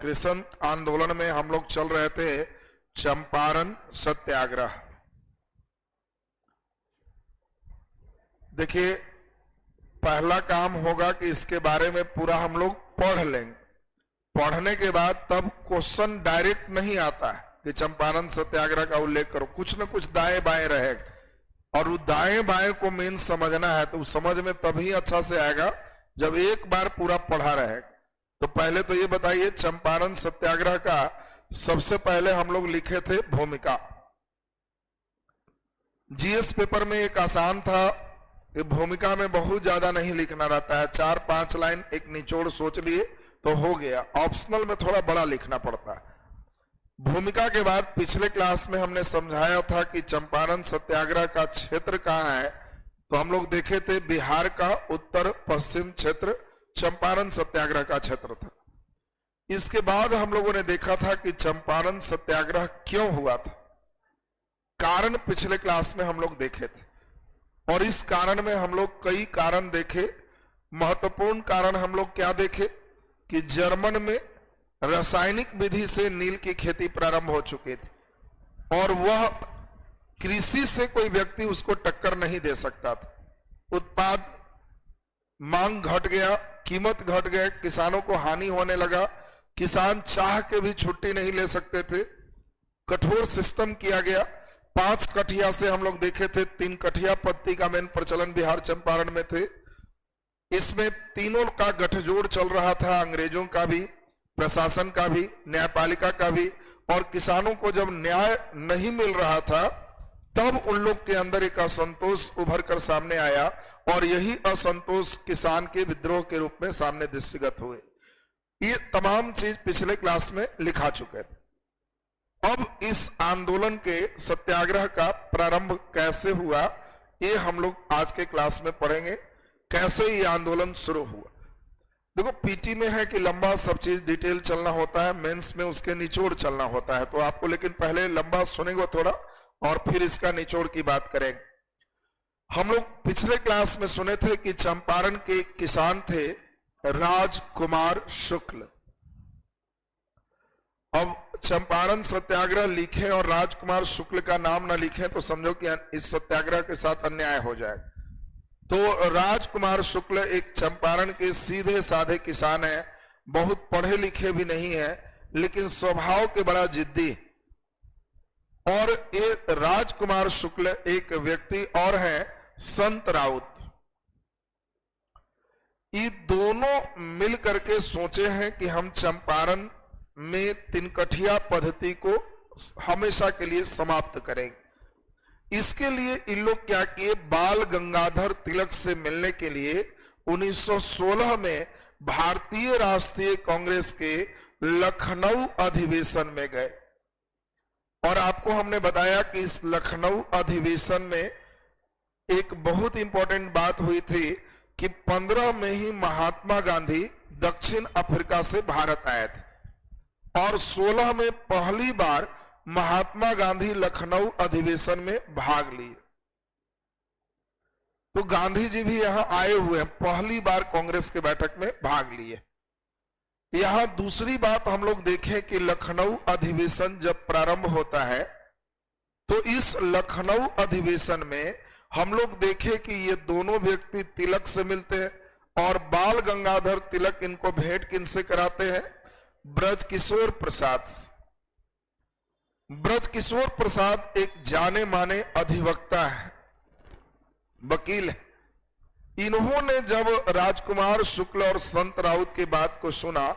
कृषि आंदोलन में हम लोग चल रहे थे चंपारण सत्याग्रह। देखिए, पहला काम होगा कि इसके बारे में पूरा हम लोग पढ़ लेंगे। पढ़ने के बाद तब क्वेश्चन डायरेक्ट नहीं आता है कि चंपारण सत्याग्रह का उल्लेख करो, कुछ न कुछ दाएं बाएं रहेगा, और वो दाएं बाएं को मेन समझना है। तो समझ में तभी अच्छा से आएगा जब एक बार पूरा पढ़ा रहेगा। तो पहले तो ये बताइए, चंपारण सत्याग्रह का सबसे पहले हम लोग लिखे थे भूमिका। जीएस पेपर में एक आसान था कि भूमिका में बहुत ज्यादा नहीं लिखना रहता है, 4-5 लाइन एक निचोड़ सोच लिए तो हो गया। ऑप्शनल में थोड़ा बड़ा लिखना पड़ता है। भूमिका के बाद पिछले क्लास में हमने समझाया था कि चंपारण सत्याग्रह का क्षेत्र कहाँ है। तो हम लोग देखे थे बिहार का उत्तर पश्चिम क्षेत्र चंपारण सत्याग्रह का क्षेत्र था। इसके बाद हम लोगों ने देखा था कि चंपारण सत्याग्रह क्यों हुआ था, कारण पिछले क्लास में हम लोग देखे थे। और इस कारण में हम लोग कई कारण देखे। महत्वपूर्ण कारण हम लोग क्या देखे कि जर्मन में रासायनिक विधि से नील की खेती प्रारंभ हो चुकी थी और वह कृषि से कोई व्यक्ति उसको टक्कर नहीं दे सकता था। उत्पाद मांग घट गया, कीमत घट गए, किसानों को हानि होने लगा, किसान चाह के भी छुट्टी नहीं ले सकते थे। कठोर सिस्टम किया गया। 5 कठिया से हम लोग देखे थे 3 कठिया पद्धति का मेन प्रचलन बिहार चंपारण में थे। इसमें तीनों का गठजोड़ चल रहा था, अंग्रेजों का भी, प्रशासन का भी, न्यायपालिका का भी। और किसानों को जब न्याय नहीं मिल रहा था तब उन लोग के अंदर एक असंतोष उभर कर सामने आया और यही असंतोष किसान के विद्रोह के रूप में सामने दृष्टिगत हुए। ये तमाम चीज पिछले क्लास में लिखा चुके थे। अब इस आंदोलन के सत्याग्रह का प्रारंभ कैसे हुआ ये हम लोग आज के क्लास में पढ़ेंगे, कैसे ये आंदोलन शुरू हुआ। देखो, पीटी में है कि लंबा सब चीज डिटेल चलना होता है, मेंस में उसके निचोड़ चलना होता है। तो आपको लेकिन पहले लंबा सुनेंगे थोड़ा और फिर इसका निचोड़ की बात करेंगे। हम लोग पिछले क्लास में सुने थे कि चंपारण के किसान थे राजकुमार शुक्ल। अब चंपारण सत्याग्रह लिखें और राजकुमार शुक्ल का नाम ना लिखें तो समझो कि इस सत्याग्रह के साथ अन्याय हो जाएगा। तो राजकुमार शुक्ल एक चंपारण के सीधे साधे किसान है, बहुत पढ़े लिखे भी नहीं है, लेकिन स्वभाव के बड़ा जिद्दी। और एक राजकुमार शुक्ल एक व्यक्ति और है संत राउत। ये दोनों मिल करके सोचे हैं कि हम चंपारण में 3 कठिया पद्धति को हमेशा के लिए समाप्त करेंगे। इसके लिए इन लोग क्या किए, बाल गंगाधर तिलक से मिलने के लिए 1916 में भारतीय राष्ट्रीय कांग्रेस के लखनऊ अधिवेशन में गए। और आपको हमने बताया कि इस लखनऊ अधिवेशन में एक बहुत इंपॉर्टेंट बात हुई थी कि 15 में ही महात्मा गांधी दक्षिण अफ्रीका से भारत आए थे और 16 में पहली बार महात्मा गांधी लखनऊ अधिवेशन में भाग लिए। तो गांधी जी भी यहां आए हुए हैं, पहली बार कांग्रेस के बैठक में भाग लिए। यहां दूसरी बात हम लोग देखें कि लखनऊ अधिवेशन जब प्रारंभ होता है तो इस लखनऊ अधिवेशन में हम लोग देखें कि ये दोनों व्यक्ति तिलक से मिलते हैं और बाल गंगाधर तिलक इनको भेंट किनसे कराते हैं, ब्रजकिशोर प्रसाद से। ब्रजकिशोर प्रसाद एक जाने माने अधिवक्ता है, वकील है। इन्होंने जब राजकुमार शुक्ल और संत राउत की बात को सुना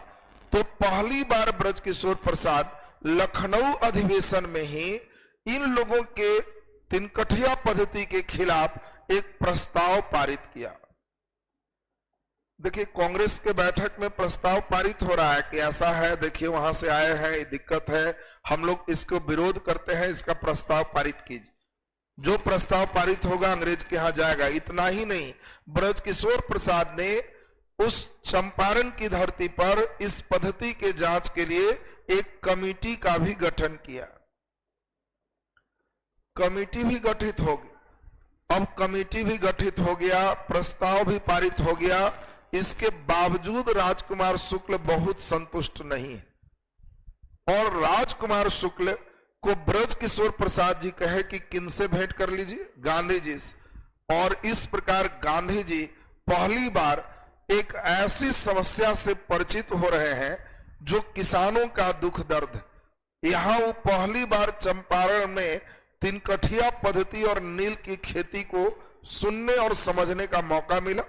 तो पहली बार ब्रजकिशोर प्रसाद लखनऊ अधिवेशन में ही इन लोगों के 3 कठिया पद्धति के खिलाफ एक प्रस्ताव पारित किया। देखिए, कांग्रेस के बैठक में प्रस्ताव पारित हो रहा है कि ऐसा है, देखिए वहां से आए हैं, ये दिक्कत है, हम लोग इसको विरोध करते हैं, इसका प्रस्ताव पारित कीजिए। जो प्रस्ताव पारित होगा अंग्रेज के यहां जाएगा। इतना ही नहीं, ब्रजकिशोर प्रसाद ने उस चंपारण की धरती पर इस पद्धति के जांच के लिए एक कमेटी का भी गठन किया। कमेटी भी गठित हो गई। अब कमेटी भी गठित हो गया, प्रस्ताव भी पारित हो गया। इसके बावजूद राजकुमार शुक्ल बहुत संतुष्ट नहीं है। और राजकुमार शुक्ल को ब्रज किशोर प्रसाद जी कहे कि किनसे भेंट कर लीजिए, गांधी जी से। और इस प्रकार गांधी जी पहली बार एक ऐसी समस्या से परिचित हो रहे हैं जो किसानों का दुख दर्द। यहां वो पहली बार चंपारण में तिनकठिया पद्धति और नील की खेती को सुनने और समझने का मौका मिला।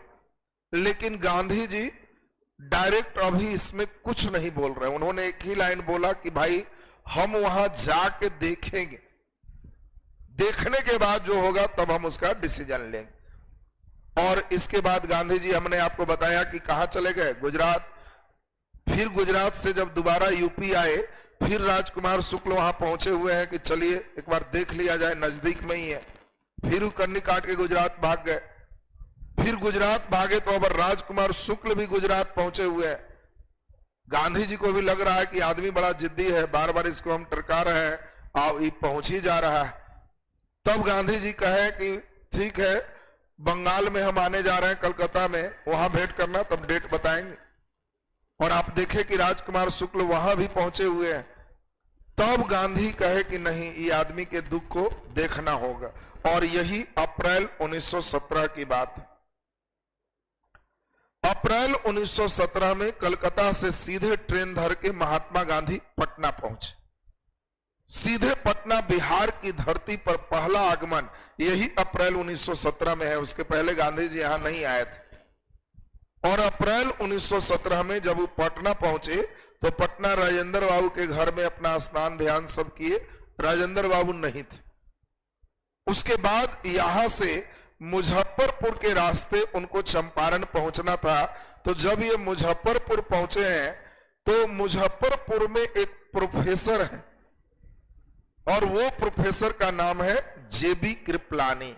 लेकिन गांधी जी डायरेक्ट अभी इसमें कुछ नहीं बोल रहे। उन्होंने एक ही लाइन बोला कि भाई हम वहां जाके देखेंगे, देखने के बाद जो होगा तब हम उसका डिसीजन लेंगे। और इसके बाद गांधी जी, हमने आपको बताया कि कहां चले गए, गुजरात। फिर गुजरात से जब दोबारा यूपी आए, फिर राजकुमार शुक्ल वहां पहुंचे हुए हैं कि चलिए एक बार देख लिया जाए, नजदीक में ही है। फिर वो कन्नी काट के गुजरात भाग गए। फिर गुजरात भागे तो अब राजकुमार शुक्ल भी गुजरात पहुंचे हुए हैं। गांधी जी को भी लग रहा है कि आदमी बड़ा जिद्दी है, बार बार इसको हम टरका रहे हैं, अब ये पहुंच ही जा रहा है। तब गांधी जी कहे कि ठीक है, बंगाल में हम आने जा रहे हैं, कलकत्ता में, वहां भेंट करना, तब डेट बताएंगे। और आप देखें कि राजकुमार शुक्ल वहां भी पहुंचे हुए हैं। तब गांधी कहे कि नहीं, ये आदमी के दुख को देखना होगा। और यही अप्रैल 1917 की बात है। अप्रैल 1917 में कलकत्ता से सीधे ट्रेन धर के महात्मा गांधी पटना पहुंचे। सीधे पटना, बिहार की धरती पर पहला आगमन यही अप्रैल 1917 में है। उसके पहले गांधी जी यहां नहीं आए थे। और अप्रैल 1917 में जब वो पटना पहुंचे तो पटना राजेंद्र बाबू के घर में अपना स्नान ध्यान सब किए। राजेंद्र बाबू नहीं थे। उसके बाद यहां से मुजफ्फरपुर के रास्ते उनको चंपारण पहुंचना था। तो जब ये मुजफ्फरपुर पहुंचे हैं तो मुजफ्फरपुर में एक प्रोफेसर है और वो प्रोफेसर का नाम है जेबी कृपलानी।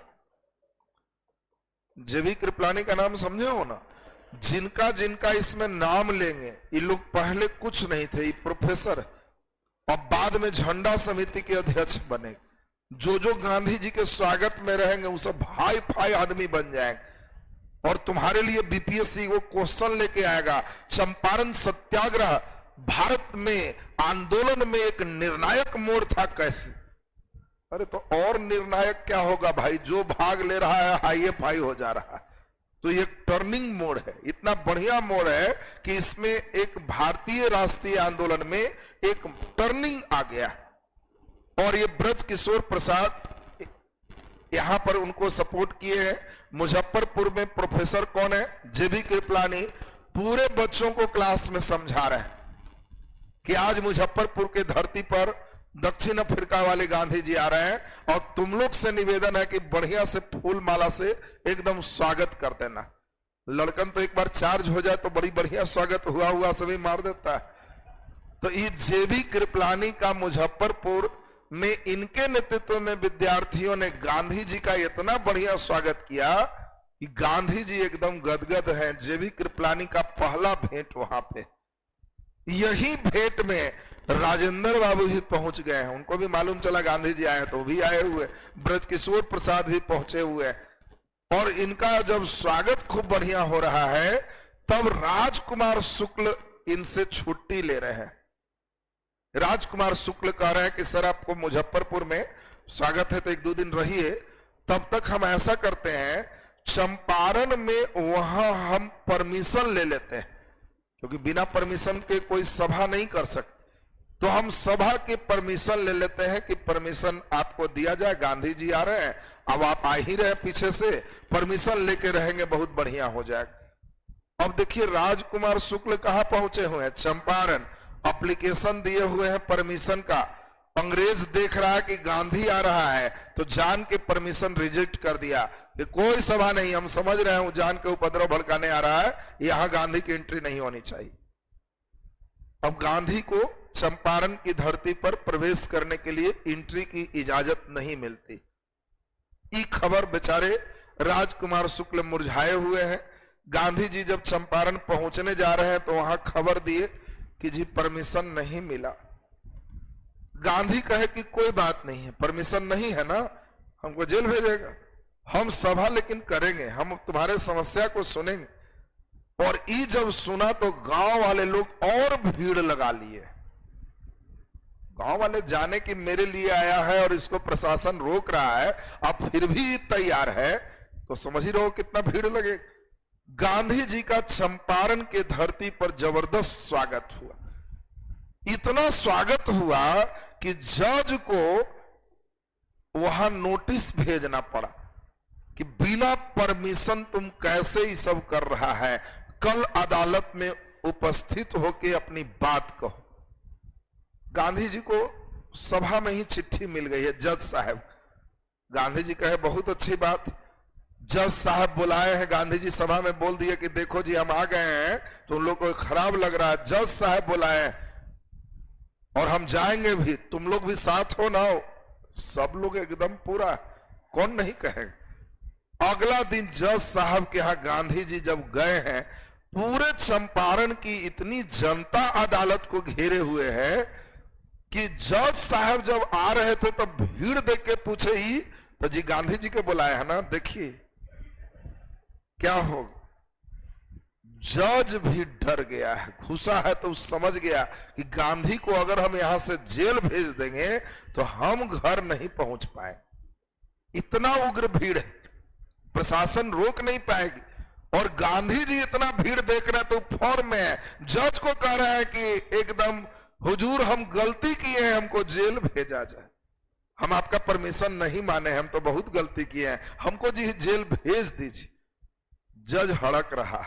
जेबी कृपलानी का नाम समझे हो ना? जिनका जिनका इसमें नाम लेंगे, ये लोग पहले कुछ नहीं थे, ये प्रोफेसर और बाद में झंडा समिति के अध्यक्ष बने। जो जो गांधी जी के स्वागत में रहेंगे वो सब हाई फाई आदमी बन जाएंगे। और तुम्हारे लिए बीपीएससी वो क्वेश्चन लेके आएगा, चंपारण सत्याग्रह भारत में आंदोलन में एक निर्णायक मोड़ था कैसे? अरे तो और निर्णायक क्या होगा भाई, जो भाग ले रहा है हाई फाई हो जा रहा है। तो ये टर्निंग मोड़ है, इतना बढ़िया मोड़ है कि इसमें एक भारतीय राष्ट्रीय आंदोलन में एक टर्निंग आ गया। और ये ब्रज किशोर प्रसाद यहां पर उनको सपोर्ट किए हैं। मुजफ्फरपुर में प्रोफेसर कौन है? जेबी कृपलानी। पूरे बच्चों को क्लास में समझा रहे हैं कि आज मुजफ्फरपुर के धरती पर दक्षिण अफ्रीका वाले गांधी जी आ रहे हैं और तुम लोग से निवेदन है कि बढ़िया से फूल माला से एकदम स्वागत कर देना। लड़कन तो एक बार चार्ज हो जाए तो बड़ी बढ़िया स्वागत हुआ हुआ सभी मार देता है। तो ये जेबी कृपलानी का मुजफ्फरपुर में इनके नेतृत्व में विद्यार्थियों ने गांधी जी का इतना बढ़िया स्वागत किया कि गांधी जी एकदम गदगद हैं। जेबी कृपलानी का पहला भेंट वहां पे, यही भेंट में राजेंद्र बाबू भी पहुंच गए हैं। उनको भी मालूम चला गांधी जी आए तो वो भी आए हुए। ब्रज किशोर प्रसाद भी पहुंचे हुए हैं। और इनका जब स्वागत खूब बढ़िया हो रहा है तब राजकुमार शुक्ल इनसे छुट्टी ले रहे हैं। राजकुमार शुक्ल कह रहे हैं कि सर आपको मुजफ्फरपुर में स्वागत है तो एक दो दिन रहिए, तब तक हम ऐसा करते हैं चंपारण में वहां हम परमिशन ले लेते हैं, क्योंकि बिना परमिशन के कोई सभा नहीं कर सकते। तो हम सभा के परमिशन ले लेते हैं कि परमिशन आपको दिया जाए, गांधी जी आ रहे हैं, अब आप आ ही रहे पीछे से, परमिशन लेके रहेंगे, बहुत बढ़िया हो जाएगा। अब देखिए राजकुमार शुक्ल कहां पहुंचे हुए हैं? चंपारण। एप्लीकेशन दिए हुए हैं परमिशन का। अंग्रेज देख रहा है कि गांधी आ रहा है तो जान के परमिशन रिजेक्ट कर दिया कि कोई सभा नहीं, हम समझ रहे हैं जान के उपद्रव भड़काने आ रहा है, यहां गांधी की एंट्री नहीं होनी चाहिए। अब गांधी को चंपारण की धरती पर प्रवेश करने के लिए एंट्री की इजाजत नहीं मिलती। ये खबर बेचारे राजकुमार शुक्ल मुरझाए हुए हैं। गांधी जी जब चंपारण पहुंचने जा रहे हैं तो वहां खबर दिए कि जी परमिशन नहीं मिला। गांधी कहे कि कोई बात नहीं है, परमिशन नहीं है ना, हमको जेल भेजेगा, हम सभा लेकिन करेंगे, हम तुम्हारे समस्या को सुनेंगे। और ये जब सुना तो गांव वाले लोग और भीड़ लगा लिए। गांव वाले जाने कि मेरे लिए आया है और इसको प्रशासन रोक रहा है, अब फिर भी तैयार है, तो समझ ही रहो कितना भीड़ लगे। गांधी जी का चंपारण के धरती पर जबरदस्त स्वागत हुआ। इतना स्वागत हुआ कि जज को वहां नोटिस भेजना पड़ा कि बिना परमिशन तुम कैसे ये सब कर रहा है, कल अदालत में उपस्थित होकर अपनी बात कहो। गांधी जी को सभा में ही चिट्ठी मिल गई है जज साहब। गांधी जी कहे बहुत अच्छी बात, जज साहब बुलाए हैं। गांधी जी सभा में बोल दिए कि देखो जी हम आ गए हैं, तो उन लोग को खराब लग रहा है, जज साहब बुलाए और हम जाएंगे भी, तुम लोग भी साथ हो ना हो। सब लोग एकदम पूरा, कौन नहीं कहेगा। अगला दिन जज साहब के यहां गांधी जी जब गए हैं, पूरे चंपारण की इतनी जनता अदालत को घेरे हुए है कि जज साहब जब आ रहे थे तब भीड़ देख के पूछे ही, तो जी गांधी जी के बुलाए है ना, देखिए क्या हो। जज भी डर गया है, घुसा है, तो समझ गया कि गांधी को अगर हम यहां से जेल भेज देंगे तो हम घर नहीं पहुंच पाए। इतना उग्र भीड़ है, प्रशासन रोक नहीं पाएगी। और गांधी जी इतना भीड़ देख रहे तो फौर में जज को कह रहे हैं कि एकदम हुजूर हम गलती किए हैं, हमको जेल भेजा जाए, हम आपका परमिशन नहीं माने, हम तो बहुत गलती किए हैं, हमको जी जेल भेज दीजिए। जज हड़क रहा,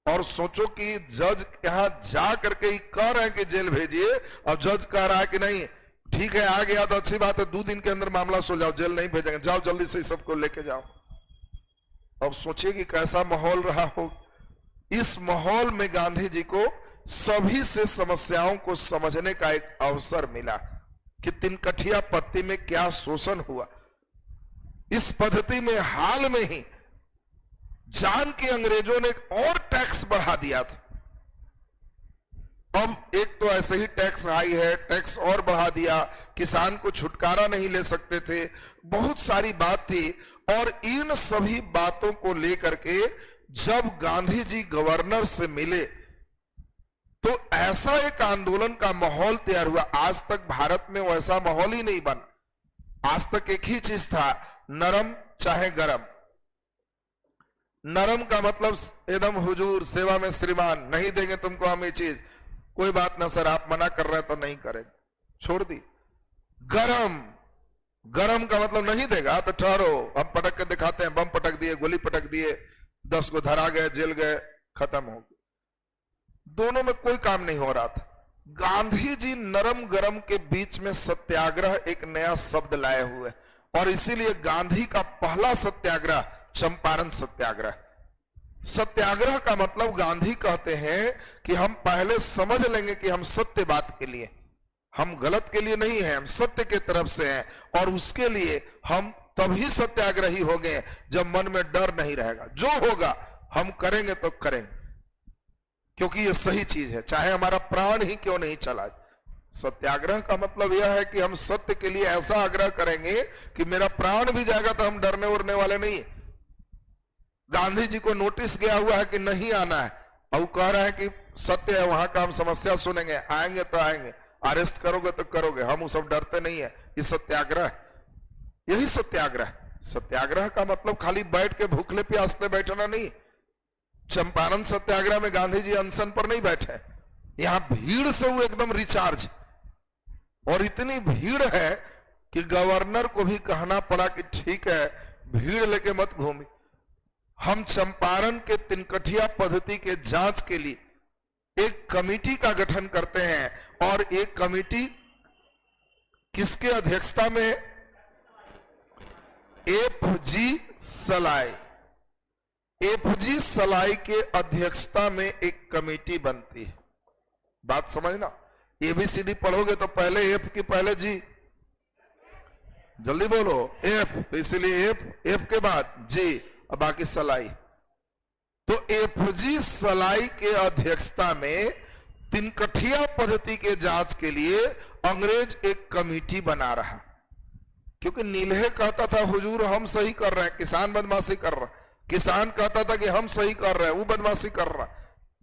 और सोचो कि जज यहां जा करके कह रहे हैं कि जेल भेजिए, और जज कह रहा है कि नहीं ठीक है आ गया तो अच्छी बात है, 2 दिन के अंदर मामला सुलझाओ, जेल नहीं भेजेंगे, जाओ जल्दी से सबको लेके जाओ। अब सोचिए कि कैसा माहौल रहा हो। इस माहौल में गांधी जी को सभी से समस्याओं को समझने का एक अवसर मिला कि तिनकठिया पत्ती में क्या शोषण हुआ। इस पद्धति में हाल में ही जान के अंग्रेजों ने एक और टैक्स बढ़ा दिया था। अब एक तो ऐसे ही टैक्स हाई है, टैक्स और बढ़ा दिया, किसान को छुटकारा नहीं ले सकते थे, बहुत सारी बात थी। और इन सभी बातों को लेकर के जब गांधी जी गवर्नर से मिले तो ऐसा एक आंदोलन का माहौल तैयार हुआ। आज तक भारत में वैसा माहौल ही नहीं बना। आज तक एक ही चीज था, नरम चाहे गरम। नरम का मतलब एकदम हुजूर सेवा में श्रीमान, नहीं देंगे तुमको हम ये चीज, कोई बात ना सर आप मना कर रहे हैं तो नहीं करेंगे, छोड़ दी। गरम, गरम का मतलब नहीं देगा तो ठहरो, हम पटक के दिखाते हैं, बम पटक दिए, गोली पटक दिए, 10 को धरा गए, जेल गए, खत्म हो गए। दोनों में कोई काम नहीं हो रहा था। गांधी जी नरम गरम के बीच में सत्याग्रह एक नया शब्द लाए हुए, और इसीलिए गांधी का पहला सत्याग्रह चंपारण सत्याग्रह। सत्याग्रह का मतलब गांधी कहते हैं कि हम पहले समझ लेंगे कि हम सत्य बात के लिए, हम गलत के लिए नहीं है, हम सत्य के तरफ से हैं, और उसके लिए हम तभी सत्याग्रही हो गए जब मन में डर नहीं रहेगा। जो होगा हम करेंगे तो करेंगे, क्योंकि ये सही चीज है, चाहे हमारा प्राण ही क्यों नहीं चला। सत्याग्रह का मतलब यह है कि हम सत्य के लिए ऐसा आग्रह करेंगे कि मेरा प्राण भी जाएगा तो हम डरने उड़ने वाले नहीं। गांधी जी को नोटिस गया हुआ है कि नहीं आना है, और कह रहे हैं कि सत्य है, वहां का हम समस्या सुनेंगे, आएंगे तो आएंगे, अरेस्ट करोगे तो करोगे, हम उस सब डरते नहीं है। ये सत्याग्रह, यही सत्याग्रह। सत्याग्रह का मतलब खाली बैठ के भूखले प्यासते बैठना नहीं। चंपारण सत्याग्रह में गांधी जी अनशन पर नहीं बैठे, यहां भीड़ से वो एकदम रिचार्ज, और इतनी भीड़ है कि गवर्नर को भी कहना पड़ा कि ठीक है भीड़ लेके मत घूमी, हम चंपारण के तिनकठिया पद्धति के जांच के लिए एक कमेटी का गठन करते हैं। और एक कमेटी किसके अध्यक्षता में? एफजी सलाई। एफजी सलाई के अध्यक्षता में एक कमेटी बनती है। बात समझना, एबीसीडी पढ़ोगे तो पहले एफ की पहले जी, जल्दी बोलो एफ, तो इसलिए एफ के बाद जी, और बाकी सलाई। तो एफजी सलाई के अध्यक्षता में तिनकठिया पद्धति के जांच के लिए अंग्रेज एक कमेटी बना रहा, क्योंकि नीलहे कहता था हुजूर हम सही कर रहे हैं, किसान बदमाशी कर रहा, किसान कहता था कि हम सही कर रहे हैं, वो बदमाशी कर रहा।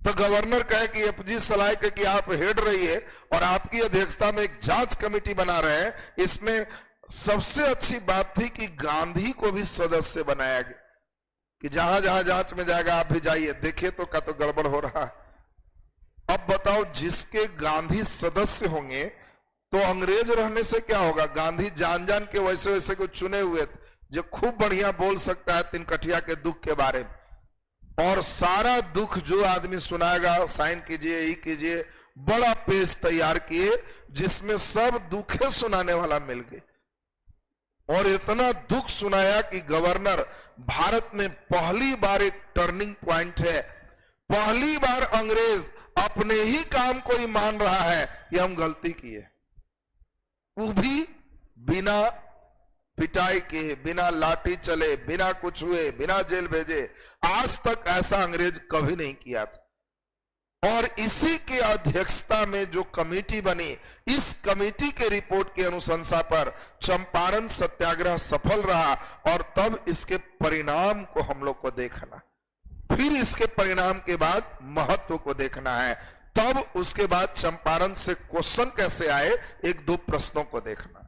तो गवर्नर कहे कि एफजी सलाह के कि आप हेड रहिए और आपकी अध्यक्षता में एक जांच कमेटी बना रहे हैं। इसमें सबसे अच्छी बात थी कि गांधी को भी सदस्य बनाया गया कि जहां जहां जांच में जाएगा आप भी जाइए, देखिए तो का तो गड़बड़ हो रहा है। अब बताओ, जिसके गांधी सदस्य होंगे तो अंग्रेज रहने से क्या होगा? गांधी जान जान के वैसे वैसे को चुने हुए थे जो खूब बढ़िया बोल सकता है तिनकठिया के दुख के बारे में, और सारा दुख जो आदमी सुनाएगा साइन कीजिए, ये कीजिए, बड़ा पेज तैयार किए जिसमें सब दुखे सुनाने वाला मिल गए। और इतना दुख सुनाया कि गवर्नर, भारत में पहली बार एक टर्निंग पॉइंट है, पहली बार अंग्रेज अपने ही काम को ही मान रहा है कि हम गलती किए, वो भी बिना पिटाई के, बिना लाठी चले, बिना कुछ हुए, बिना जेल भेजे। आज तक ऐसा अंग्रेज कभी नहीं किया था। और इसी के अध्यक्षता में जो कमेटी बनी, इस कमेटी के रिपोर्ट की अनुशंसा पर चंपारण सत्याग्रह सफल रहा। और तब इसके परिणाम को हम लोग को देखना, फिर इसके परिणाम के बाद महत्व को देखना है। तब उसके बाद चंपारण से क्वेश्चन कैसे आए, एक दो प्रश्नों को देखना।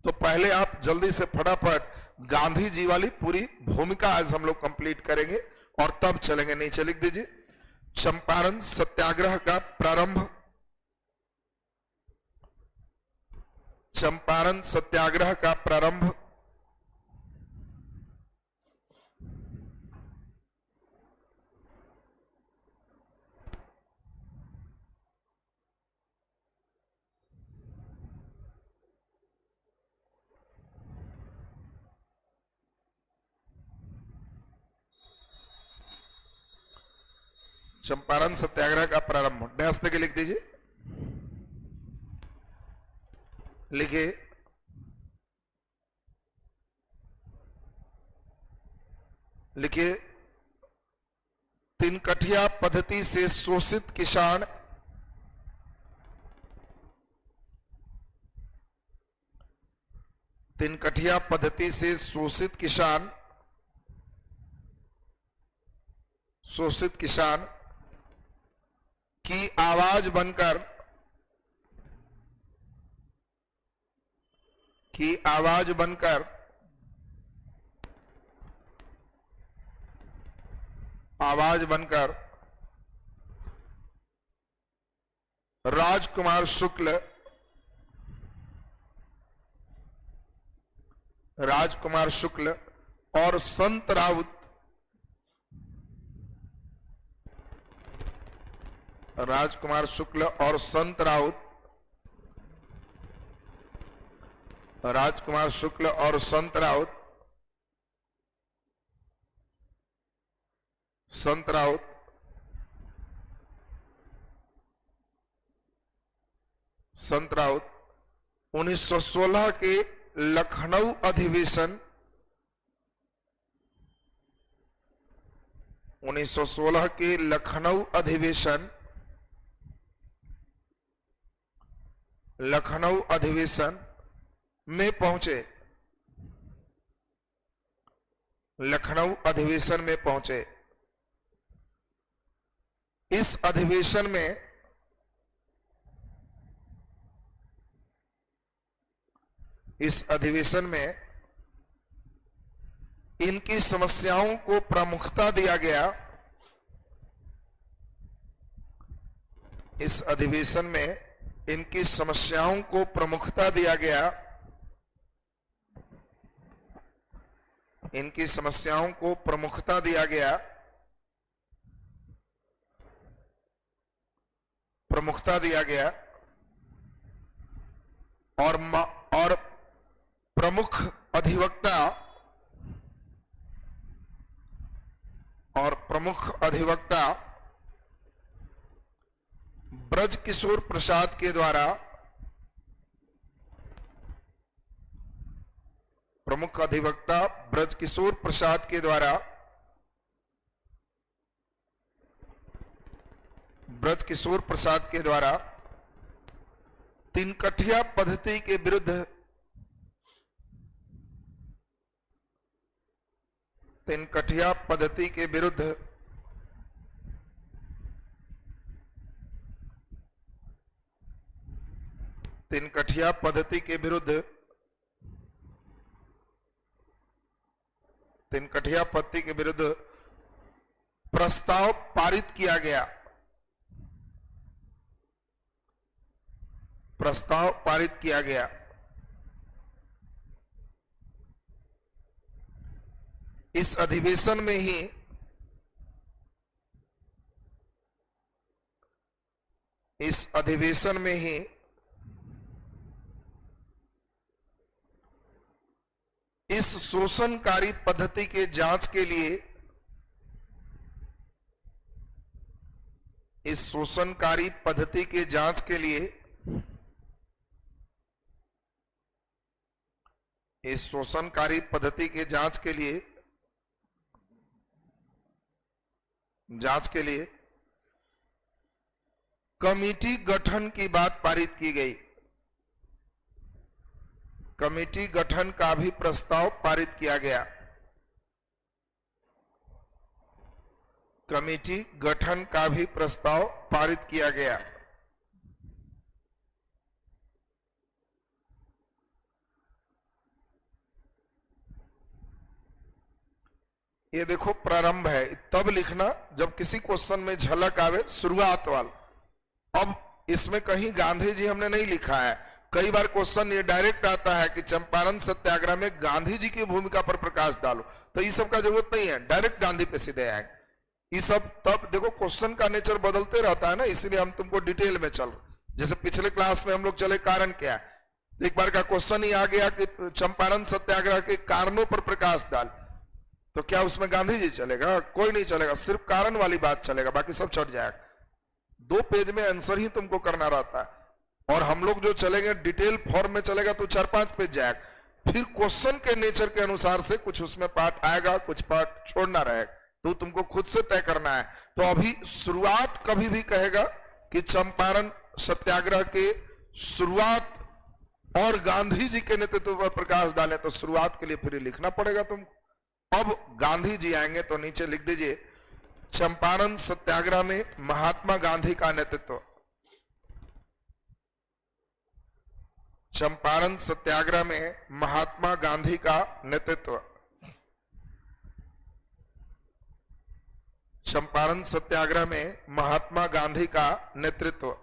तो पहले आप जल्दी से फटाफट गांधी जी वाली पूरी भूमिका आज हम लोग कंप्लीट करेंगे और तब चलेंगे। नीचे लिख दीजिए, चंपारण सत्याग्रह का प्रारंभ। चंपारण सत्याग्रह का प्रारंभ चंपारण सत्याग्रह का प्रारंभ डैश देके लिख दीजिए। लिखिए, लिखिए, तिनकठिया पद्धति से शोषित किसान तिनकठिया पद्धति से शोषित किसान की आवाज बनकर राजकुमार शुक्ल और संत राउत संत राउत 1916 के लखनऊ अधिवेशन 1916 के लखनऊ अधिवेशन में पहुंचे। इस अधिवेशन में इनकी समस्याओं को प्रमुखता दिया गया। इस अधिवेशन में इनकी समस्याओं को प्रमुखता दिया गया। इनकी समस्याओं को प्रमुखता दिया गया। और प्रमुख अधिवक्ता ब्रजकिशोर प्रसाद के द्वारा तिनकठिया पद्धति के विरुद्ध तिनकठिया पद्धति के विरुद्ध तिनकठिया पद्धति के विरुद्ध प्रस्ताव पारित किया गया। प्रस्ताव पारित किया गया। इस अधिवेशन में ही इस शोषणकारी पद्धति के जांच के लिए इस शोषणकारी पद्धति के जांच के लिए इस शोषणकारी पद्धति के जांच के लिए कमेटी गठन की बात पारित की गई। कमेटी गठन का भी प्रस्ताव पारित किया गया। कमेटी गठन का भी प्रस्ताव पारित किया गया। ये देखो प्रारंभ है, तब लिखना जब किसी क्वेश्चन में झलक आवे, शुरुआत वाला। अब इसमें कहीं गांधी जी हमने नहीं लिखा है। कई बार क्वेश्चन ये डायरेक्ट आता है कि चंपारण सत्याग्रह में गांधी जी की भूमिका पर प्रकाश डालो, तो ये सब का जरूरत नहीं है, डायरेक्ट गांधी पे सीधे आएंगे। ये सब तब देखो क्वेश्चन का नेचर बदलते रहता है ना, इसलिए हम तुमको डिटेल में चल। जैसे पिछले क्लास में हम लोग चले कारण क्या है, एक बार का क्वेश्चन ही आ गया कि चंपारण सत्याग्रह के कारणों पर प्रकाश डाल, तो क्या उसमें गांधी जी चलेगा? कोई नहीं चलेगा, सिर्फ कारण वाली बात चलेगा, बाकी सब छट जाएगा। 2 पेज में आंसर ही तुमको करना रहता है, और हम लोग जो चलेंगे डिटेल फॉर्म में चलेगा तो 4-5 पेज जाएगा। फिर क्वेश्चन के नेचर के अनुसार से कुछ उसमें पार्ट आएगा, कुछ पार्ट छोड़ना रहेगा, तो तुमको खुद से तय करना है। तो अभी शुरुआत कभी भी कहेगा कि चंपारण सत्याग्रह के शुरुआत और गांधी जी के नेतृत्व पर प्रकाश डालें, तो शुरुआत के लिए फिर लिखना पड़ेगा तुमको। अब गांधी जी आएंगे तो नीचे लिख दीजिए चंपारण सत्याग्रह में महात्मा गांधी का नेतृत्व। चंपारण सत्याग्रह में महात्मा गांधी का नेतृत्व। चंपारण सत्याग्रह में महात्मा गांधी का नेतृत्व।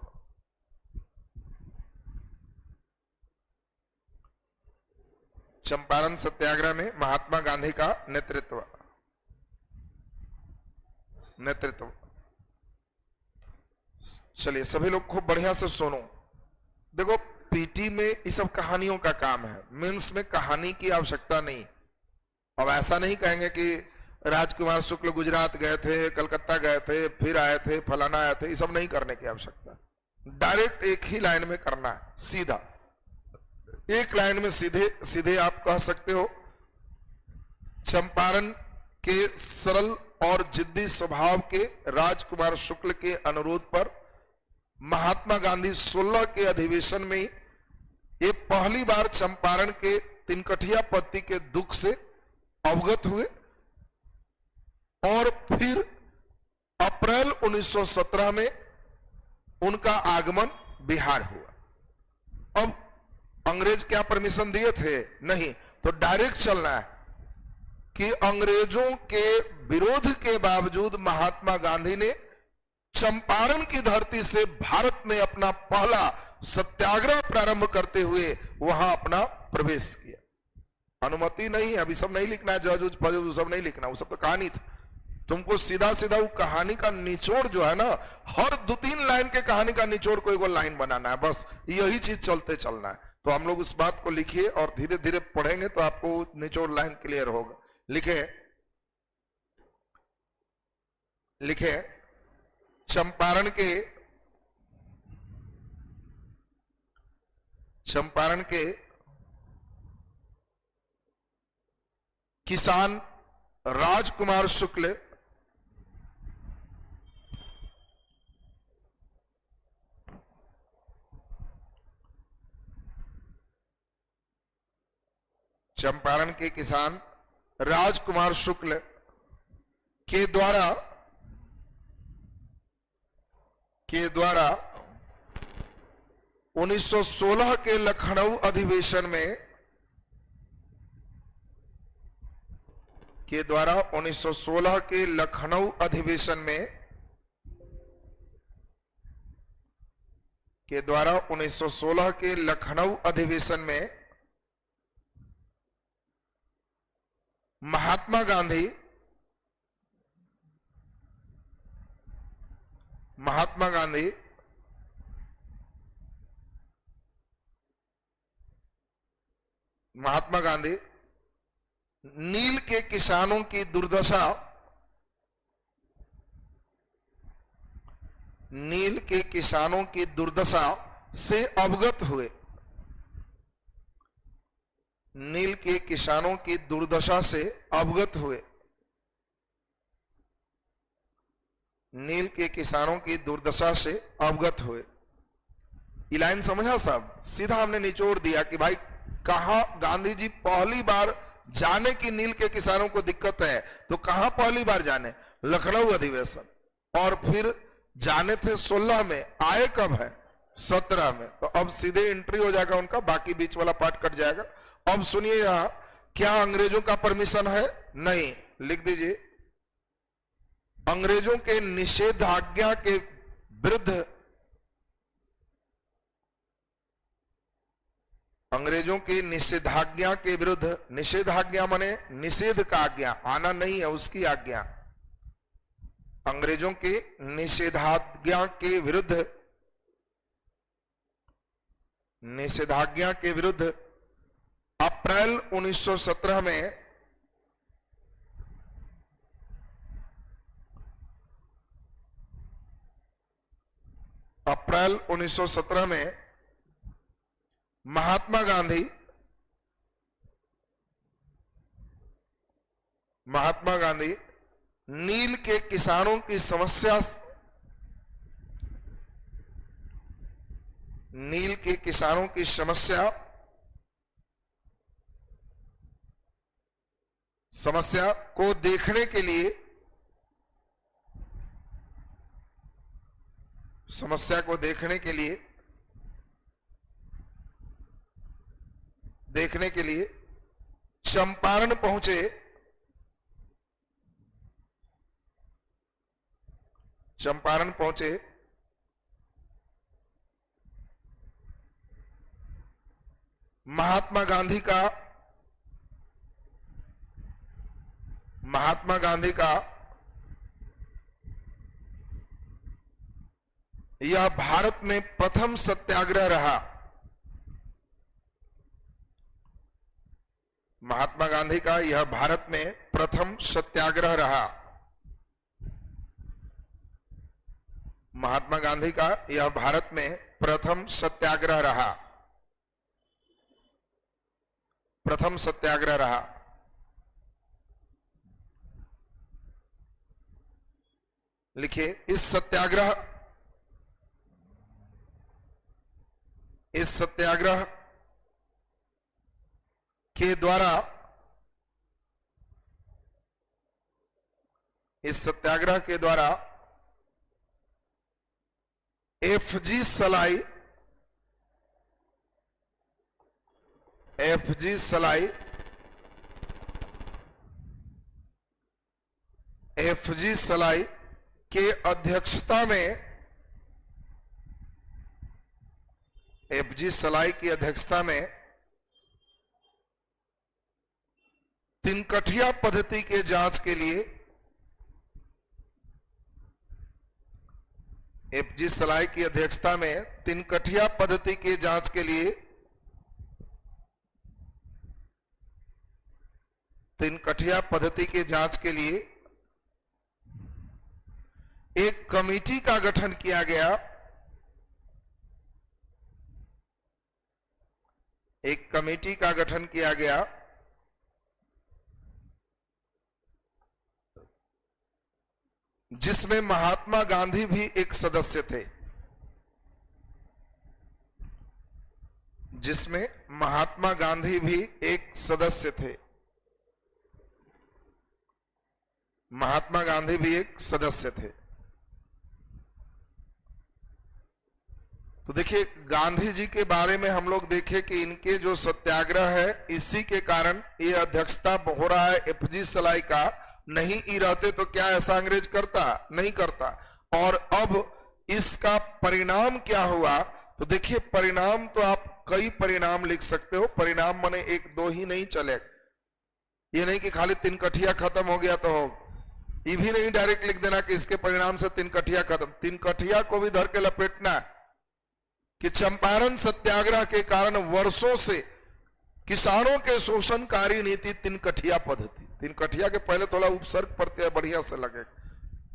चंपारण सत्याग्रह में महात्मा गांधी का नेतृत्व। चलिए सभी लोग खूब बढ़िया से सुनो। देखो पीटी में ये सब कहानियों का काम है, मेंस में कहानी की आवश्यकता नहीं। अब ऐसा नहीं कहेंगे कि राजकुमार शुक्ल गुजरात गए थे, कलकत्ता गए थे, फिर आए थे, फलाना आए थे, ये सब नहीं करने की आवश्यकता। डायरेक्ट एक ही लाइन में करना है, सीधा एक लाइन में सीधे सीधे आप कह सकते हो चंपारण के सरल और जिद्दी स्वभाव के राजकुमार शुक्ल के अनुरोध पर महात्मा गांधी 16 के अधिवेशन में ये पहली बार चंपारण के तिनकठिया पद्धति के दुख से अवगत हुए, और फिर अप्रैल 1917 में उनका आगमन बिहार हुआ। अब अंग्रेज क्या परमिशन दिए थे? नहीं, तो डायरेक्ट चलना है कि अंग्रेजों के विरोध के बावजूद महात्मा गांधी ने चंपारण की धरती से भारत में अपना पहला सत्याग्रह प्रारंभ करते हुए वहां अपना प्रवेश किया। अनुमति नहीं, अभी सब नहीं लिखना है, जज फजूज सब नहीं लिखना, वो सब तो कहानी थी। तुमको सीधा सीधा वो कहानी का निचोड़ जो है ना, हर 2-3 लाइन के कहानी का निचोड़ को एक लाइन बनाना है, बस यही चीज चलते चलना है। तो हम लोग उस बात को लिखिए और धीरे धीरे पढ़ेंगे तो आपको निचोड़ लाइन क्लियर होगा। लिखे चंपारण के किसान राजकुमार शुक्ल चंपारण के किसान राजकुमार शुक्ल के द्वारा 1916 के लखनऊ अधिवेशन में के द्वारा 1916 के लखनऊ अधिवेशन में के द्वारा 1916 के लखनऊ अधिवेशन में महात्मा गांधी नील के किसानों की दुर्दशा से अवगत हुए। नील के किसानों की दुर्दशा से अवगत हुए। नील के किसानों की दुर्दशा से अवगत हुए। ये लाइन समझा साहब? सीधा हमने निचोड़ दिया कि भाई कहां गांधी जी पहली बार जाने की नील के किसानों को दिक्कत है, तो कहां पहली बार जाने? लखनऊ अधिवेशन। और फिर जाने थे 16 में, आए कब है? 17 में। तो अब सीधे एंट्री हो जाएगा उनका, बाकी बीच वाला पार्ट कट जाएगा। अब सुनिए, यहां क्या अंग्रेजों का परमिशन है? नहीं। लिख दीजिए, अंग्रेजों के निषेधाज्ञा के विरुद्ध, अंग्रेजों की निषेधाज्ञा के विरुद्ध, निषेधाज्ञा माने निषेध का आज्ञा, आना नहीं है उसकी आज्ञा, अंग्रेजों के निषेधाज्ञा के विरुद्ध, निषेधाज्ञा के विरुद्ध अप्रैल 1917 में अप्रैल 1917 में महात्मा गांधी नील के किसानों की समस्या, नील के किसानों की समस्या को देखने के लिए, समस्या को देखने के लिए चंपारण पहुंचे। चंपारण पहुंचे। महात्मा गांधी का यह भारत में प्रथम सत्याग्रह रहा। महात्मा गांधी का यह भारत में प्रथम सत्याग्रह रहा। महात्मा गांधी का यह भारत में प्रथम सत्याग्रह रहा। प्रथम सत्याग्रह रहा। लिखिए, इस सत्याग्रह के द्वारा, इस सत्याग्रह के द्वारा एफजी सलाई के अध्यक्षता में, एफजी सलाई की अध्यक्षता में तिनकठिया पद्धति के जांच के लिए, एफजी सलाई की अध्यक्षता में तिनकठिया पद्धति के जांच के लिए, तिनकठिया पद्धति के जांच के लिए एक कमेटी का गठन किया गया। एक कमेटी का गठन किया गया जिसमें महात्मा गांधी भी एक सदस्य थे। जिसमें महात्मा गांधी भी एक सदस्य थे। महात्मा गांधी भी एक सदस्य थे। तो देखिए गांधी जी के बारे में हम लोग देखें कि इनके जो सत्याग्रह है इसी के कारण ये अध्यक्षता हो रहा है एफजी सलाई का। नहीं ही रहते तो क्या ऐसा अंग्रेज करता? नहीं करता। और अब इसका परिणाम क्या हुआ? तो देखिए परिणाम तो आप कई परिणाम लिख सकते हो। परिणाम माने एक दो ही नहीं चले, ये नहीं कि खाली तीन कठिया खत्म हो गया तो हो, ये भी नहीं डायरेक्ट लिख देना कि इसके परिणाम से तीन कठिया खत्म। तीन कठिया को भी धर के लपेटना कि चंपारण सत्याग्रह के कारण वर्षों से किसानों के शोषणकारी नीति तीन कठिया पद्धति। तीन कठिया के पहले थोड़ा उपसर्ग प्रत्यय बढ़िया से लगे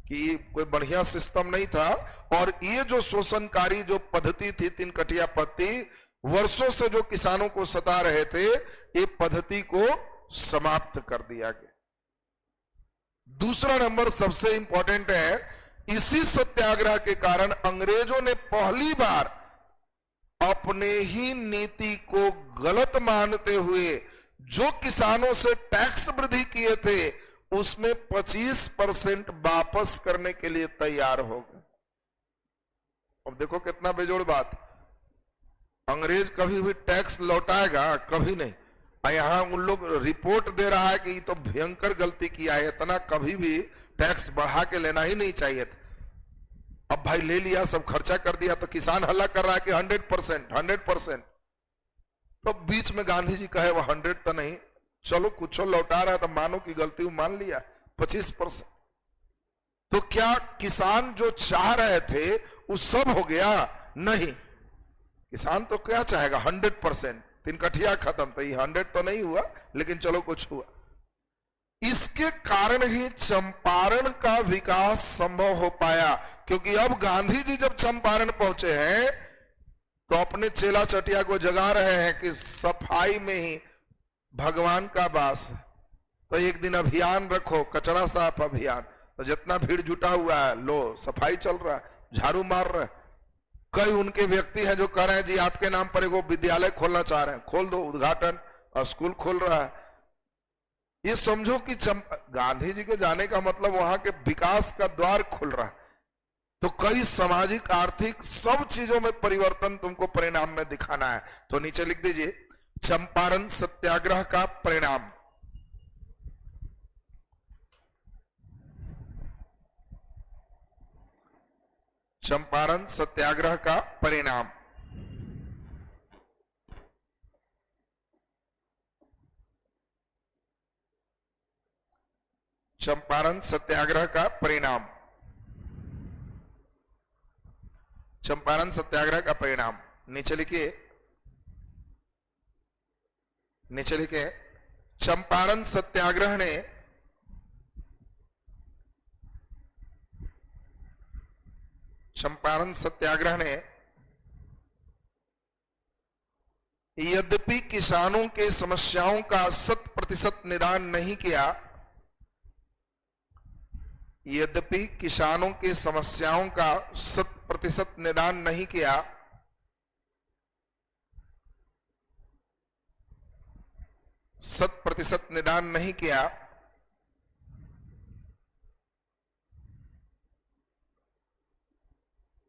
कि कोई बढ़िया सिस्टम नहीं था, और ये जो शोषणकारी जो पद्धति थी तीन कठिया पद्धति, वर्षों से जो किसानों को सता रहे थे, ये पद्धति को समाप्त कर दिया गया। दूसरा नंबर सबसे इंपॉर्टेंट है, इसी सत्याग्रह के कारण अंग्रेजों ने पहली बार अपने ही नीति को गलत मानते हुए जो किसानों से टैक्स वृद्धि किए थे उसमें 25% वापस करने के लिए तैयार हो गए। अब देखो कितना बेजोड़ बात, अंग्रेज कभी भी टैक्स लौटाएगा? कभी नहीं। यहां उन लोग रिपोर्ट दे रहा है कि ये तो भयंकर गलती किया है, इतना कभी भी टैक्स बढ़ा के लेना ही नहीं चाहिए था। अब भाई ले लिया, सब खर्चा कर दिया, तो किसान हल्ला कर रहा है कि 100%। तो बीच में गांधी जी कहे वो 100 तो नहीं, चलो कुछ लौटा रहा है तो मानो की गलती मान लिया 25%। तो क्या किसान जो चाह रहे थे वो सब हो गया? नहीं, किसान तो क्या चाहेगा? 100%। तीन कठिया खत्म, तो ये 100 तो नहीं हुआ, लेकिन चलो कुछ हुआ। इसके कारण ही चंपारण का विकास संभव हो पाया, क्योंकि अब गांधी जी जब चंपारण पहुंचे हैं तो अपने चेला चटिया को जगा रहे हैं कि सफाई में ही भगवान का वास है। तो एक दिन अभियान रखो, कचरा साफ अभियान। तो जितना भीड़ जुटा हुआ है, लो सफाई चल रहा है, झाड़ू मार रहे हैं। कई उनके व्यक्ति हैं जो कह रहे हैं जी आपके नाम पर एगो विद्यालय खोलना चाह रहे हैं, खोल दो, उद्घाटन और स्कूल खोल रहा है। ये समझो कि गांधी जी के जाने का मतलब वहां के विकास का द्वार खुल रहा है। तो कई सामाजिक आर्थिक सब चीजों में परिवर्तन तुमको परिणाम में दिखाना है। तो नीचे लिख दीजिए चंपारण सत्याग्रह का परिणाम। चंपारण सत्याग्रह का परिणाम। चंपारण सत्याग्रह का परिणाम। चंपारण सत्याग्रह का परिणाम नीचे लिखिए, नीचे लिखिए चंपारण सत्याग्रह ने यद्यपि किसानों के समस्याओं का 100% निदान नहीं किया, यद्यपि किसानों के समस्याओं का 100% निदान नहीं किया,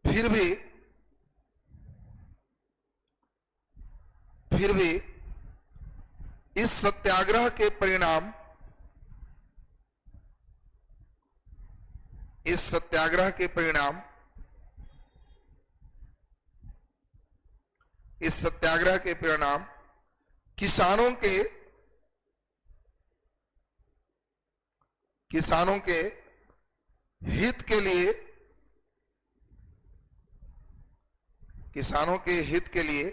फिर भी इस सत्याग्रह के परिणाम, इस सत्याग्रह के परिणाम किसानों के हित के लिए, किसानों के हित के लिए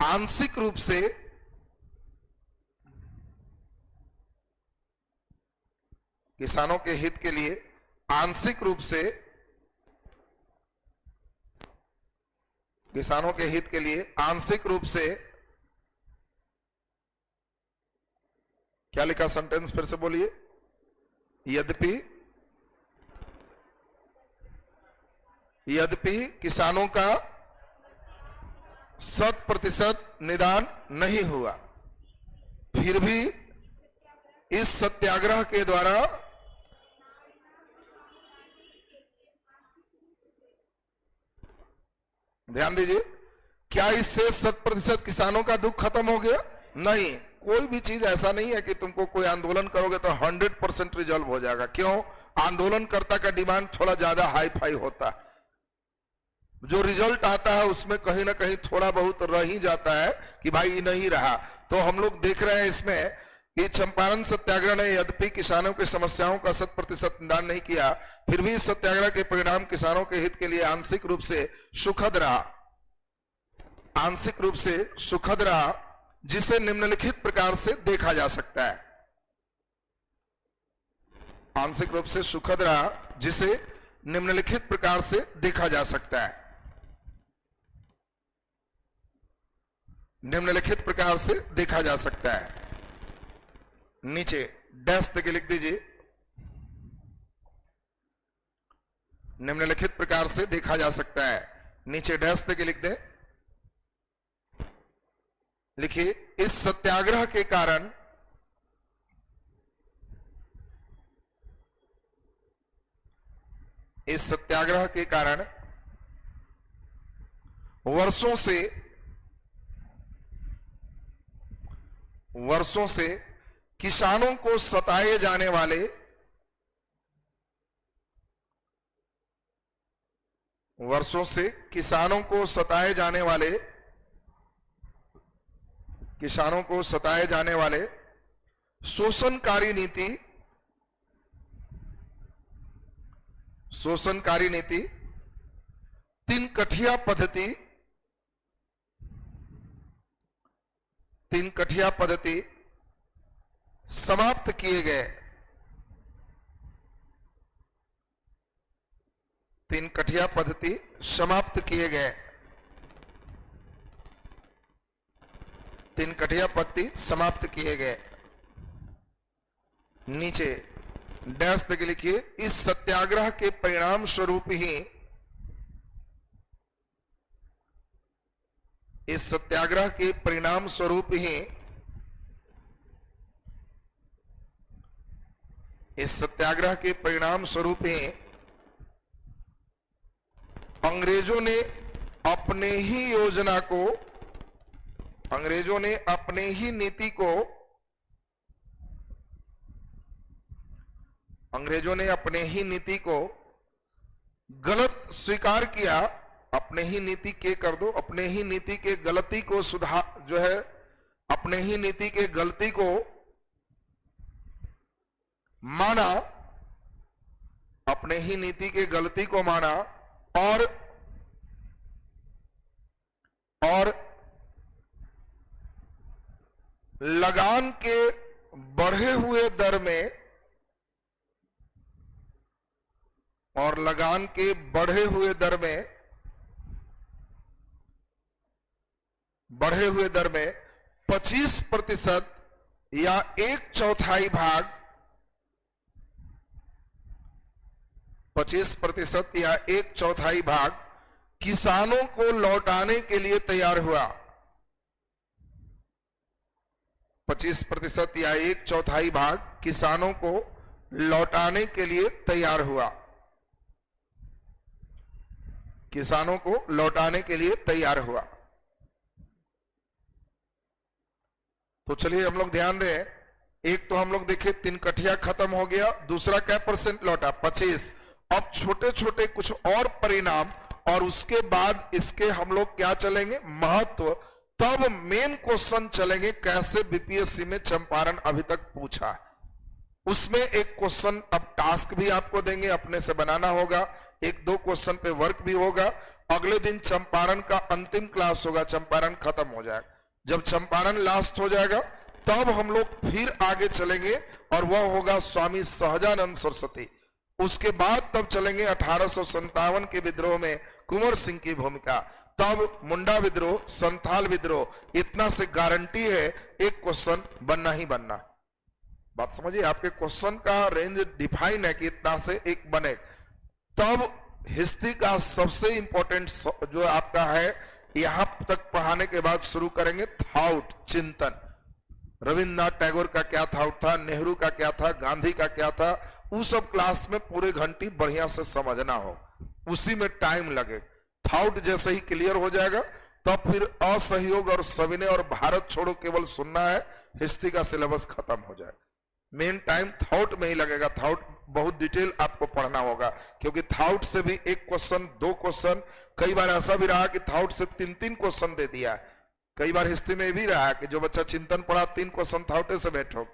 आंशिक रूप से किसानों के हित के लिए आंशिक रूप से किसानों के हित के लिए आंशिक रूप से क्या लिखा सेंटेंस फिर से बोलिए। यद्यपि किसानों का 100% निदान नहीं हुआ, फिर भी इस सत्याग्रह के द्वारा ध्यान दीजिए, क्या इससे 100% किसानों का दुख खत्म हो गया? नहीं। कोई भी चीज ऐसा नहीं है कि तुमको कोई आंदोलन करोगे तो 100% रिजॉल्व हो जाएगा। क्यों? आंदोलनकर्ता का डिमांड थोड़ा ज्यादा हाई फाई होता है, जो रिजल्ट आता है उसमें कहीं ना कहीं थोड़ा बहुत रह ही जाता है कि भाई नहीं रहा। तो हम लोग देख रहे हैं इसमें कि चंपारण सत्याग्रह ने यद्यपि किसानों की समस्याओं का 100% निदान नहीं किया, फिर भी इस सत्याग्रह के परिणाम किसानों के हित के लिए आंशिक रूप से सुखद रहा, आंशिक रूप से सुखद रहा, जिसे निम्नलिखित प्रकार से देखा जा सकता है। आंशिक रूप से सुखद रहा जिसे निम्नलिखित प्रकार से देखा जा सकता है। निम्नलिखित प्रकार से देखा जा सकता है। नीचे डैश देके लिख दीजिए, निम्नलिखित प्रकार से देखा जा सकता है। नीचे डैश देके लिख दें, लिखिए, इस सत्याग्रह के कारण इस सत्याग्रह के कारण वर्षों से किसानों को सताए जाने वाले शोषणकारी नीति, तीन कठिया पद्धति समाप्त किए गए। तीन कठिया पद्धति समाप्त किए गए। तीन कठिया पद्धति समाप्त किए गए। नीचे डैश देके लिखिए, इस सत्याग्रह के परिणाम स्वरूप ही अंग्रेजों ने अपने ही नीति को गलत स्वीकार किया। अपने ही नीति के कर दो, अपने ही नीति के गलती को सुधार जो है, अपने ही नीति के गलती को माना, अपने ही नीति के गलती को माना और लगान के बढ़े हुए दर में 25% या 1/4 भाग 25% या 1/4 भाग किसानों को लौटाने के लिए तैयार हुआ। 25% या 1/4 भाग किसानों को लौटाने के लिए तैयार हुआ। किसानों को लौटाने के लिए तैयार हुआ। तो चलिए हम लोग ध्यान दें, एक तो हम लोग देखे 3 कठिया खत्म हो गया, दूसरा क्या % लौटा? 25। अब छोटे छोटे कुछ और परिणाम और उसके बाद इसके हम लोग क्या चलेंगे? महत्व। तब मेन क्वेश्चन चलेंगे, कैसे बीपीएससी में चंपारण अभी तक पूछा। उसमें एक क्वेश्चन अब टास्क भी आपको देंगे, अपने से बनाना होगा। 1-2 क्वेश्चन पे वर्क भी होगा। अगले दिन चंपारण का अंतिम क्लास होगा, चंपारण खत्म हो जाएगा। जब चंपारण लास्ट हो जाएगा तब हम लोग फिर आगे चलेंगे और वह होगा स्वामी सहजानंद सरस्वती। उसके बाद तब चलेंगे 1857 के विद्रोह में कुंवर सिंह की भूमिका, तब मुंडा विद्रोह, संथाल विद्रोह। इतना से गारंटी है एक क्वेश्चन बनना ही बनना। बात समझिए, आपके क्वेश्चन का रेंज डिफाइन है कि इतना से एक बने। तब हिस्ट्री का सबसे इंपॉर्टेंट जो आपका है, यहां तक पढ़ाने के बाद शुरू करेंगे थॉट, चिंतन। रविन्द्रनाथ टैगोर का क्या थॉट था, नेहरू का क्या था, गांधी का क्या था, उस सब क्लास में पूरे घंटी बढ़िया से समझना हो, उसी में टाइम लगे। थॉट जैसे ही क्लियर हो जाएगा तब फिर असहयोग और सविनय और भारत छोड़ो केवल सुनना है, हिस्ट्री का सिलेबस खत्म हो जाएगा। मेन टाइम थॉट में ही लगेगा, थॉट बहुत डिटेल आपको पढ़ना होगा, क्योंकि थॉट से भी एक क्वेश्चन, दो क्वेश्चन, कई बार ऐसा भी रहा कि थॉट से 3-3 क्वेश्चन दे दिया। कई बार हिस्ट्री में भी रहा कि जो बच्चा चिंतन पढ़ा 3 क्वेश्चन थॉट से बैठो।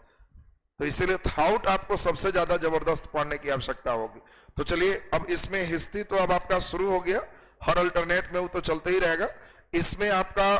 तो इसीलिए थॉट आपको सबसे ज्यादा जबरदस्त पढ़ने की आवश्यकता होगी। तो चलिए अब इसमें हिस्ट्री तो अब आपका शुरू हो गया, हर अल्टरनेट में वो तो चलते ही रहेगा। इसमें आपका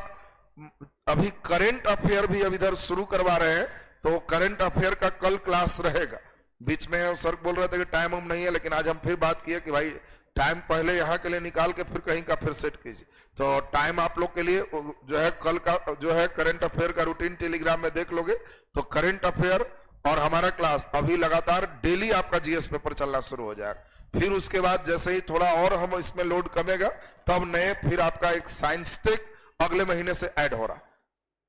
अभी करंट अफेयर भी अब इधर शुरू करवा रहे हैं, तो करंट अफेयर का कल क्लास रहेगा। बीच में सर बोल रहे थे कि टाइम हम नहीं है, लेकिन आज हम फिर बात किए कि भाई टाइम पहले यहाँ के लिए निकाल के फिर कहीं का फिर सेट कीजिए। तो टाइम आप लोग के लिए जो है कल का जो है करंट अफेयर का रूटीन टेलीग्राम में देख लोगे। तो करंट अफेयर और हमारा क्लास अभी लगातार डेली आपका जीएस पेपर चलना शुरू हो जाएगा। फिर उसके बाद जैसे ही थोड़ा और हम इसमें लोड कमेगा तब नए फिर आपका एक साइंस टेक अगले महीने से ऐड हो रहा,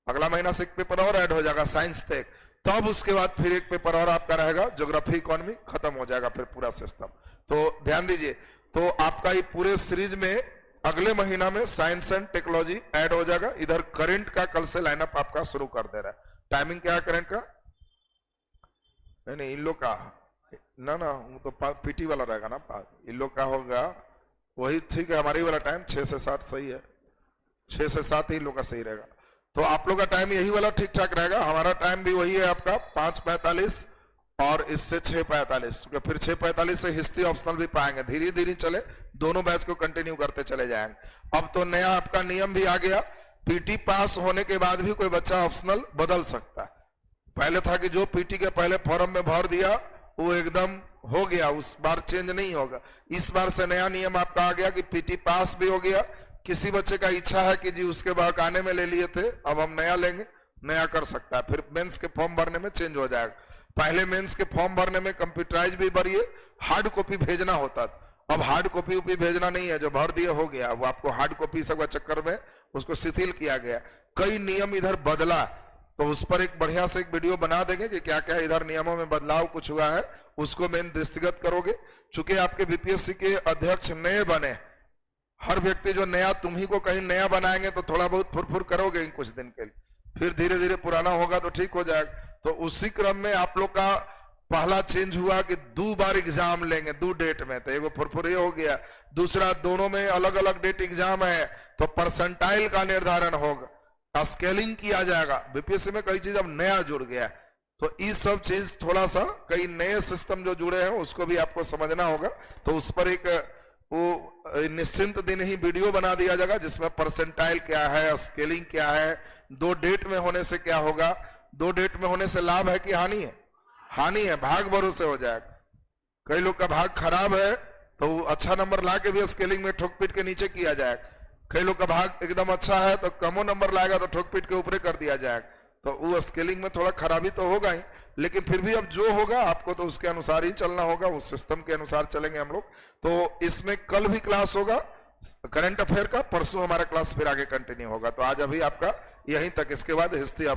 अगला महीना से एक पेपर और ऐड हो जाएगा साइंस टेक। तब उसके बाद फिर एक पेपर और आपका रहेगा ज्योग्राफी इकोनॉमी, खत्म हो जाएगा फिर पूरा सिस्टम। तो ध्यान दीजिए, तो आपका ये पूरे सीरीज में अगले महीना में साइंस एंड टेक्नोलॉजी ऐड हो जाएगा। इधर करंट का कल से लाइनअप आपका शुरू कर दे रहा है। टाइमिंग क्या है करंट का? नहीं इन लोग का ना वो तो पीटी वाला रहेगा ना, इन लोग का होगा वही ठीक है। हमारी वाला टाइम 6 से 7 सही है, 6 से 7 ही लोग का सही रहेगा। तो आप लोग का टाइम यही वाला ठीक ठाक रहेगा। हमारा टाइम भी वही है आपका 5:45 और इससे 6:45, क्योंकि फिर 6:45 से हिस्ट्री ऑप्शनल भी पाएंगे। धीरे धीरे चले, दोनों बैच को कंटिन्यू करते चले जाएंगे। अब तो नया आपका नियम भी आ गया, पीटी पास होने के बाद भी कोई बच्चा ऑप्शनल बदल सकता है। पहले था कि जो पीटी के पहले फॉर्म में भर दिया वो एकदम हो गया, उस बार चेंज नहीं होगा। इस बार से नया नियम आपका आ गया कि पीटी पास भी हो गया, किसी बच्चे का इच्छा है कि जी उसके बहकाने में ले लिए थे, अब हम नया लेंगे, नया कर सकता है। फिर मेंस के फॉर्म भरने में चेंज हो जाएगा। पहले मेंस के फॉर्म भरने में कंप्यूटराइज भी भरिए, हार्ड कॉपी भेजना होता था, अब हार्ड कॉपी उपी भेजना नहीं है, जो भर दिए हो गया। वो आपको हार्ड कॉपी सब चक्कर में उसको शिथिल किया गया। कई नियम इधर बदला, तो उस पर एक बढ़िया से एक वीडियो बना देंगे कि क्या क्या इधर नियमों में बदलाव कुछ हुआ है, उसको मेन दृष्टिगत करोगे। चूंकि आपके बीपीएससी के अध्यक्ष नए बने, हर व्यक्ति जो नया, तुम ही को कहीं नया बनाएंगे तो थोड़ा बहुत फुरफुर करोगे कुछ दिन के लिए, फिर धीरे धीरे पुराना होगा तो ठीक हो जाएगा। तो उसी क्रम में आप लोग का पहला चेंज हुआ कि 2 बार एग्जाम लेंगे 2 डेट में, तो एगो फुरफुर ये हो गया। दूसरा, दोनों में अलग अलग डेट एग्जाम है तो परसेंटाइल का निर्धारण होगा, स्केलिंग किया जाएगा। बीपीएससी में कई चीज अब नया जुड़ गया है, तो ये सब चीज थोड़ा सा कई नए सिस्टम जो जुड़े हैं उसको भी आपको समझना होगा। तो उस पर एक वो निश्चिंत दिन ही वीडियो बना दिया जाएगा जिसमें परसेंटाइल क्या है, स्केलिंग क्या है, 2 डेट में होने से क्या होगा, 2 डेट में होने से लाभ है कि हानि है? हानि है, भाग भरोसे हो जाएगा। कई लोग का भाग खराब है तो अच्छा नंबर ला के भी स्केलिंग में ठोक पीट के नीचे किया जाएगा। कई लोग का भाग एकदम अच्छा है तो कमो नंबर लाएगा तो ठोक पीट के ऊपर कर दिया जाएगा। तो वो स्केलिंग में थोड़ा खराबी तो होगा ही, लेकिन फिर भी अब जो होगा आपको तो उसके अनुसार ही चलना होगा, उस सिस्टम के अनुसार चलेंगे हम लोग। तो इसमें कल भी क्लास होगा करंट अफेयर का, परसों हमारा क्लास फिर आगे कंटिन्यू होगा। तो आज अभी आपका यहीं तक, इसके बाद हिस्ट्री